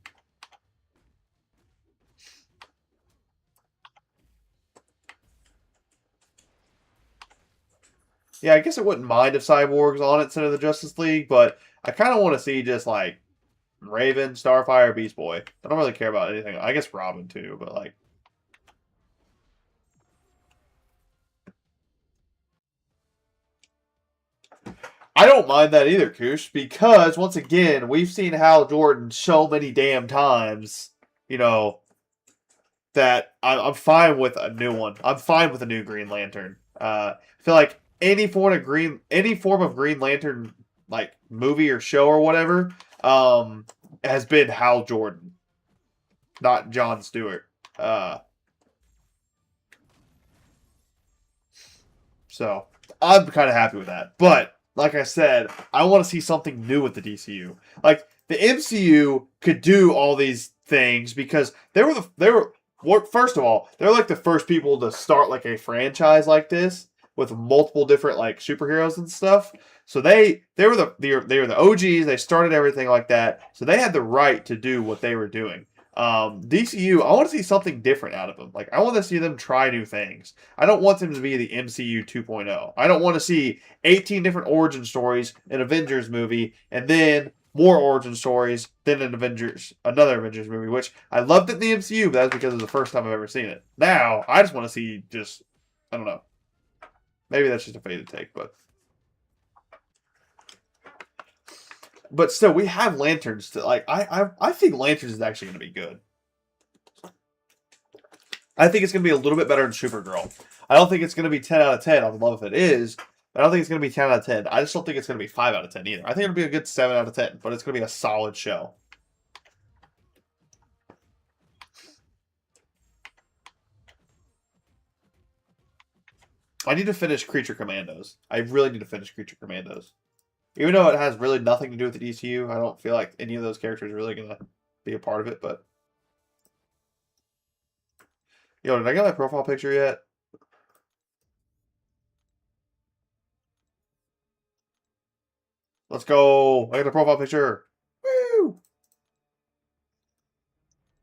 Yeah, I guess I wouldn't mind if Cyborg's on it instead of the Justice League, but I kind of want to see just like Raven, Starfire, Beast Boy. I don't really care about anything. I guess Robin too, but like I don't mind that either, Koosh, because once again, we've seen Hal Jordan so many damn times, you know, that I'm fine with a new one. I'm fine with a new Green Lantern. I feel like any form of Green Lantern like movie or show or whatever, has been Hal Jordan, not John Stewart. So I'm kind of happy with that. But like I said, I want to see something new with the DCU. Like the MCU could do all these things because first of all, they're like the first people to start like a franchise like this with multiple different like superheroes and stuff. So they were the OGs. They started everything like that. So they had the right to do what they were doing. DCU, I want to see something different out of them. Like I want to see them try new things. I don't want them to be the MCU 2.0. I don't want to see 18 different origin stories, an Avengers movie, and then more origin stories than another Avengers movie, which I loved it in the MCU, but that's because it was the first time I've ever seen it. Now, I just want to see I don't know. Maybe that's just a faded take, but still, we have Lanterns to like. I think Lanterns is actually going to be good. I think it's going to be a little bit better than Supergirl. I don't think it's going to be 10 out of 10. I would love if it is. I don't think it's going to be 10 out of 10. I just don't think it's going to be 5 out of 10 either. I think it'll be a good 7 out of 10, but it's going to be a solid show. I need to finish Creature Commandos. I really need to finish Creature Commandos. Even though it has really nothing to do with the DCU, I don't feel like any of those characters are really going to be a part of it, but... Yo, did I get my profile picture yet? Let's go! I got a profile picture! Woo!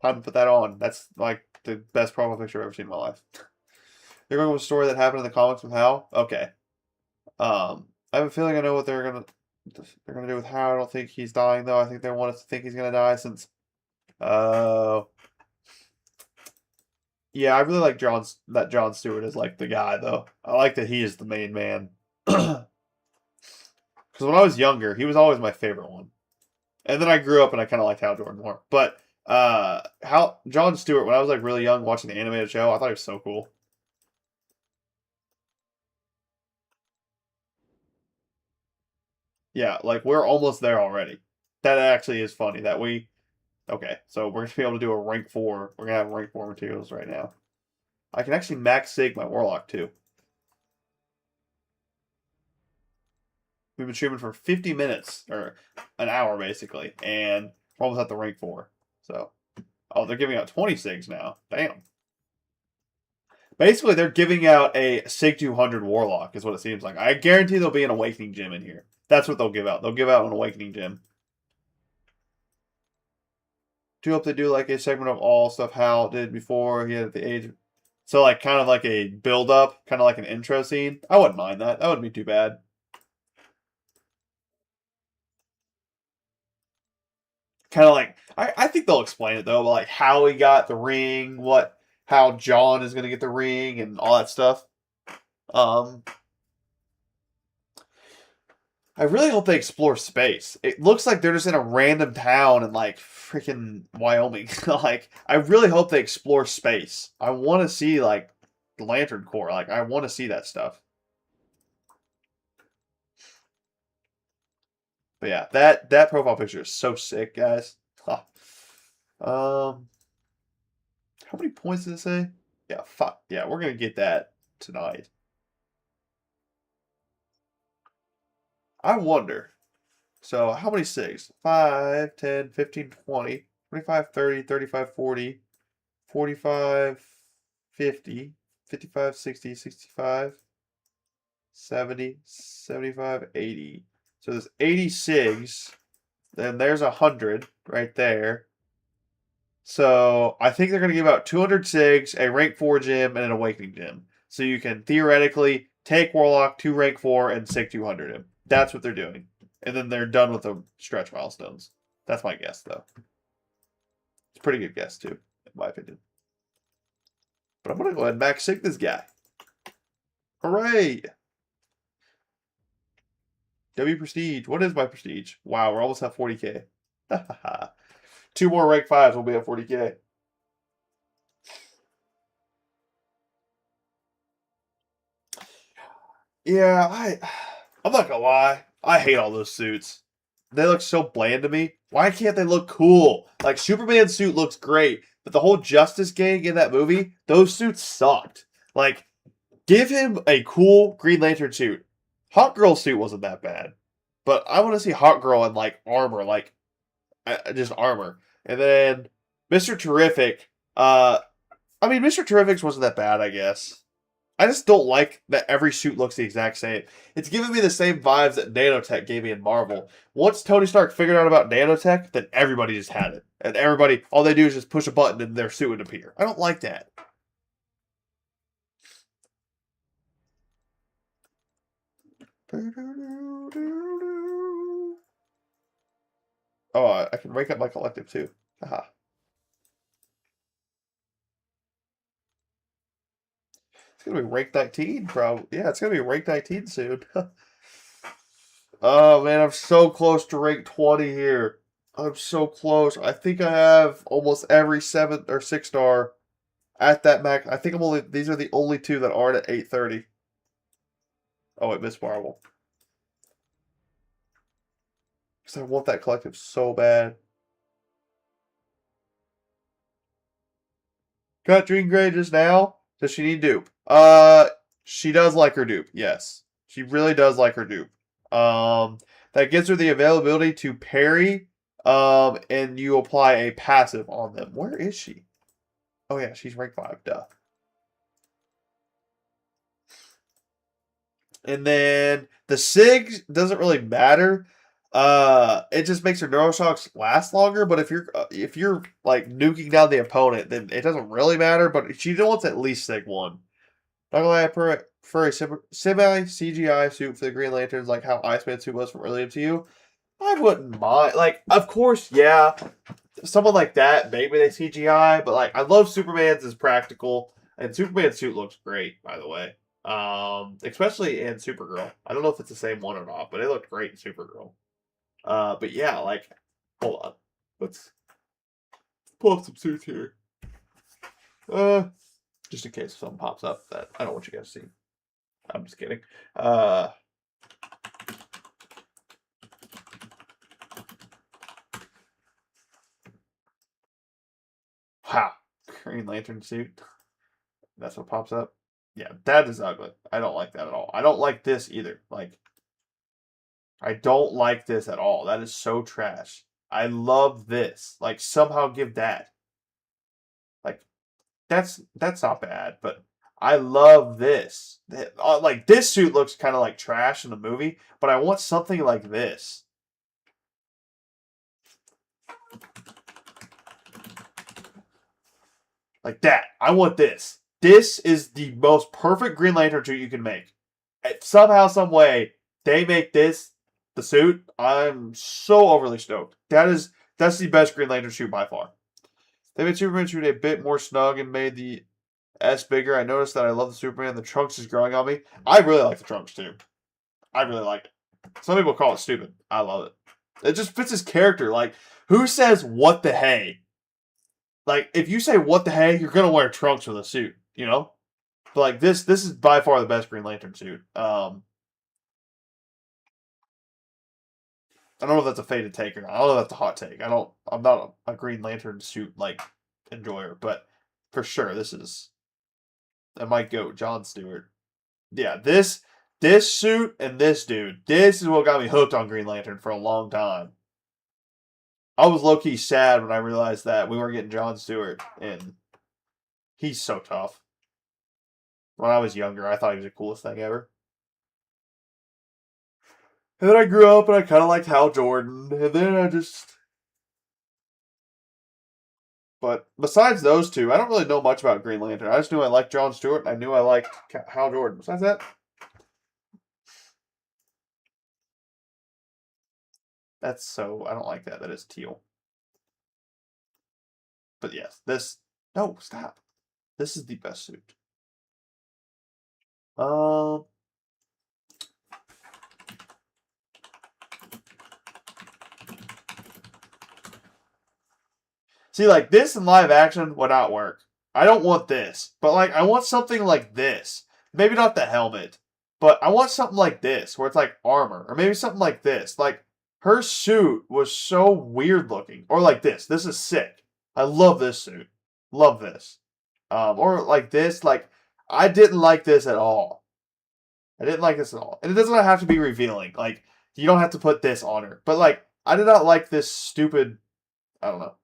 Time to put that on. That's like the best profile picture I've ever seen in my life. They're going with a story that happened in the comics with Hal? Okay. I have a feeling I know what they're gonna do with Hal. I don't think he's dying though. I think they want us to think he's gonna die since yeah, I really like John Stewart is like the guy though. I like that he is the main man. Because when I was younger, he was always my favorite one. And then I grew up and I kind of liked Hal Jordan more. But Hal John Stewart, when I was like really young watching the animated show, I thought he was so cool. Yeah, like we're almost there already. That actually is funny that we okay, so we're gonna be able to do a rank 4. We're gonna have rank 4 materials right now. I can actually max sig my Warlock too. We've been streaming for 50 minutes, or an hour basically, and we're almost at the rank 4. So, oh, they're giving out 20 SIGs now. Damn. Basically, they're giving out a SIG 200 Warlock, is what it seems like. I guarantee there'll be an Awakening Gem in here. That's what they'll give out. They'll give out an Awakening Gem. Do hope they do like a segment of all stuff Hal did before he had the age. So, like, kind of like a build up, kind of like an intro scene. I wouldn't mind that. That wouldn't be too bad. Kind of like I think they'll explain it though, like how he got the ring, how John is gonna get the ring, and all that stuff. Um, I really hope they explore space. It looks like they're just in a random town in like freaking Wyoming. Like I really hope they explore space. I want to see like the Lantern Corps. Like I want to see that stuff. But yeah, that profile picture is so sick, guys. Huh. Um, how many points did it say? Yeah, fuck. Yeah, we're gonna get that tonight. I wonder. So how many SIGs? 5, 10, 15, 20, 25, 30, 35, 40, 45, 50, 55, 60, 65, 70, 75, 80. So there's 80 SIGs. Then there's 100 right there. So I think they're going to give out 200 SIGs, a rank 4 gem, and an awakening gem. So you can theoretically take Warlock to rank 4 and SIG 200 him. That's what they're doing. And then they're done with the stretch milestones. That's my guess, though. It's a pretty good guess, too, in my opinion. But I'm going to go ahead and max SIG this guy. Hooray! W Prestige. What is my Prestige? Wow, we're almost at 40k. 2 more rank 5s, we'll be at 40k. Yeah, I'm not gonna lie. I hate all those suits. They look so bland to me. Why can't they look cool? Like Superman's suit looks great, but the whole Justice Gang in that movie, those suits sucked. Like, give him a cool Green Lantern suit. Hawk Girl's suit wasn't that bad, but I want to see Hawk Girl in like armor, like just armor. And then Mr. Terrific. I mean, Mr. Terrific's wasn't that bad, I guess. I just don't like that every suit looks the exact same. It's giving me the same vibes that nanotech gave me in Marvel. Once Tony Stark figured out about nanotech, then everybody just had it. And everybody, all they do is just push a button and their suit would appear. I don't like that. Oh, I can rank up my collective too. Haha. It's gonna be rank 19, bro. Yeah, it's gonna be rank 19 soon. Oh man, I'm so close to rank 20 here. I'm so close. I think I have almost every 7 or 6-star at that max. I think I'm only these are the only two that aren't at 830. Oh wait, Miss Marvel. Because I want that collective so bad. Got Dream Gray just now. Does she need dupe? She does like her dupe. Yes, she really does like her dupe. That gives her the availability to parry. And you apply a passive on them. Where is she? Oh yeah, she's rank 5. Duh. And then the Sig doesn't really matter. It just makes her neuroshocks last longer. But if you're like nuking down the opponent, then it doesn't really matter. But she wants at least Sig 1. Not gonna lie, I prefer a semi CGI suit for the Green Lanterns, like how Iceman suit was from earlier to you. I wouldn't mind. Like, of course, yeah, someone like that, maybe they CGI, but like, I love Superman's as practical, and Superman's suit looks great, by the way. Especially in Supergirl. I don't know if it's the same one or not, but it looked great in Supergirl. But yeah, like, hold on, let's pull up some suits here. Just in case something pops up that I don't want you guys to see. I'm just kidding. Wow. Green Lantern suit. That's what pops up. Yeah, that is ugly. I don't like that at all. I don't like this either. Like, I don't like this at all. That is so trash. I love this. Like, somehow give that. Like, that's not bad, but I love this. Like, this suit looks kind of like trash in the movie, but I want something like this. Like that. I want this. This is the most perfect Green Lantern suit you can make. Somehow, some way, they make this the suit. I'm so overly stoked. That's the best Green Lantern suit by far. They made Superman suit a bit more snug and made the S bigger. I noticed that I love the Superman. The trunks is growing on me. I really like the trunks too. I really like it. Some people call it stupid. I love it. It just fits his character. Like, who says what the hey? Like, if you say what the hey, you're gonna wear trunks with a suit, you know? But like this is by far the best Green Lantern suit. I don't know if that's a faded take or not. I don't know if that's a hot take. I'm not a Green Lantern suit like enjoyer, but for sure this is that might go John Stewart. Yeah, this suit and this dude, this is what got me hooked on Green Lantern for a long time. I was low key sad when I realized that we weren't getting John Stewart, and he's so tough. When I was younger, I thought he was the coolest thing ever. And then I grew up and I kind of liked Hal Jordan, and then I just. But besides those two, I don't really know much about Green Lantern. I just knew I liked John Stewart, and I knew I liked Hal Jordan. Besides that, that's so. I don't like that. That is teal. But yes, this. No, stop. This is the best suit. Um. See, like this in live action would not work. I don't want this, but like I want something like this. Maybe not the helmet, but I want something like this where it's like armor, or maybe something like this. Like her suit was so weird looking, or like this. This is sick. I love this suit. Love this. Or like this. Like I didn't like this at all. I didn't like this at all, and it doesn't have to be revealing. Like you don't have to put this on her, but like I did not like this stupid. I don't know.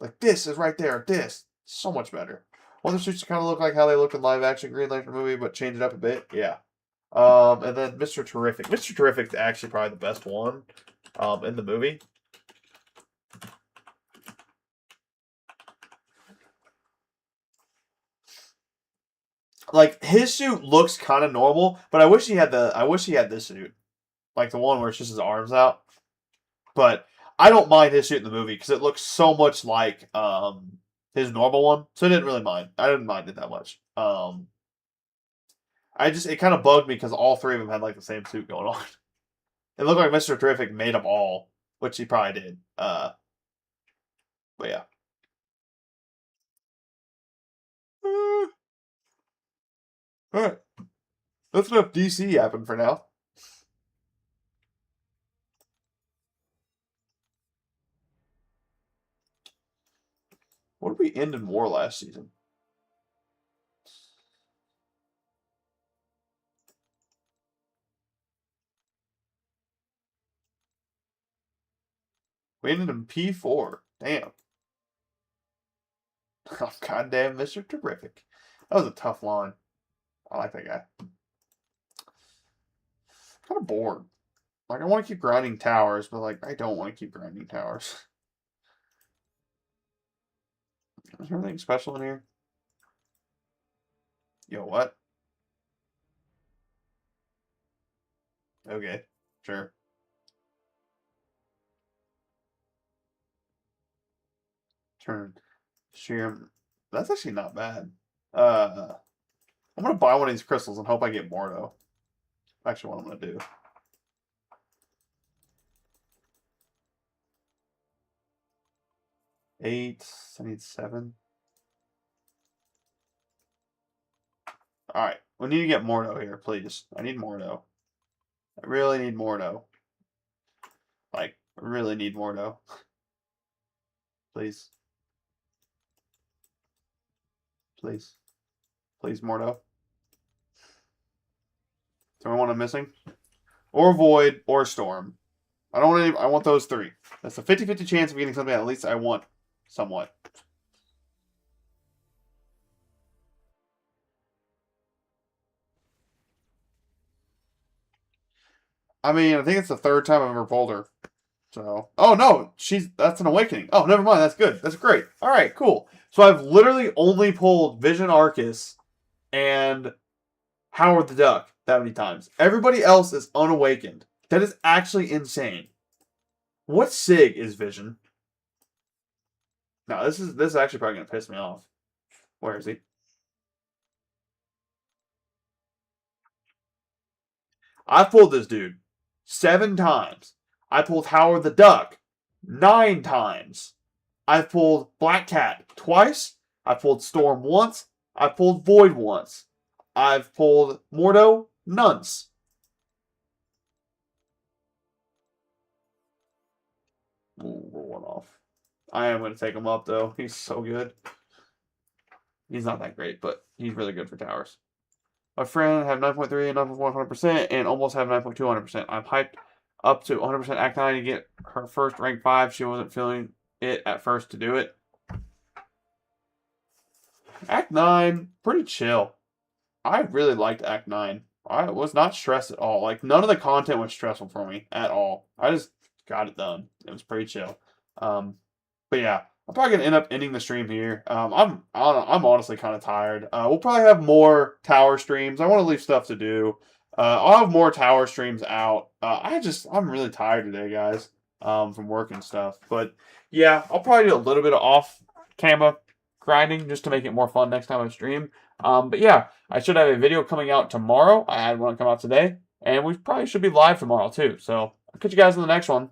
Like, this is right there. This. So much better. Other suits kind of look like how they looked in live action Green Lantern movie, but change it up a bit. Yeah. And then Mr. Terrific. Mr. Terrific's actually probably the best one in the movie. Like, his suit looks kind of normal, but I wish he had this suit. Like the one where it's just his arms out. But I don't mind his shit in the movie because it looks so much like his normal one, so I didn't really mind. I didn't mind it that much. It kind of bugged me because all three of them had like the same suit going on. It looked like Mr. Terrific made them all, which he probably did. But yeah. All right. That's enough DC happened for now. What did we end in war last season? We ended in P4. Damn. Oh, goddamn, Mr. Terrific. That was a tough line. I like that guy. Kind of bored. Like, I want to keep grinding towers, but, like, I don't want to keep grinding towers. Is there anything special in here? Yo, what? Okay, sure. Turn. Sheer. That's actually not bad. I'm going to buy one of these crystals and hope I get Mordo. Actually, what I'm going to do. Eight. I need 7. Alright. We need to get Mordo here, please. I need Mordo. I really need Mordo. Like, I really need Mordo. Please. Please. Please, Mordo. Is there one I'm missing? Or Void, or Storm. I don't want any, I want those 3. That's a 50-50 chance of getting something at least I want somewhat. I mean, I think it's the 3rd time I've ever pulled her. So, oh no, that's an awakening. Oh, never mind. That's good. That's great. All right, cool. So I've literally only pulled Vision Arcus and Howard the Duck that many times. Everybody else is unawakened. That is actually insane. What SIG is Vision? No, this is actually probably gonna piss me off. Where is he? I pulled this dude 7 times. I pulled Howard the Duck 9 times. I've pulled Black Cat twice. I pulled Storm once. I pulled Void once. I've pulled Mordo nonce. Ooh, we're one off. I am going to take him up, though. He's so good. He's not that great, but he's really good for towers. My friend have 9.3 and 9.100% and almost have 9.200%. I'm hyped up to 100% Act 9 to get her first rank 5. She wasn't feeling it at first to do it. Act 9, pretty chill. I really liked Act 9. I was not stressed at all. Like, none of the content was stressful for me at all. I just got it done. It was pretty chill. But yeah, I'm probably gonna end up ending the stream here. I'm honestly kind of tired. We'll probably have more tower streams. I want to leave stuff to do. I'll have more tower streams out. I'm really tired today, guys. From work and stuff. But yeah, I'll probably do a little bit of off camera grinding just to make it more fun next time I stream. But yeah, I should have a video coming out tomorrow. I had one come out today, and we probably should be live tomorrow too. So I'll catch you guys in the next one.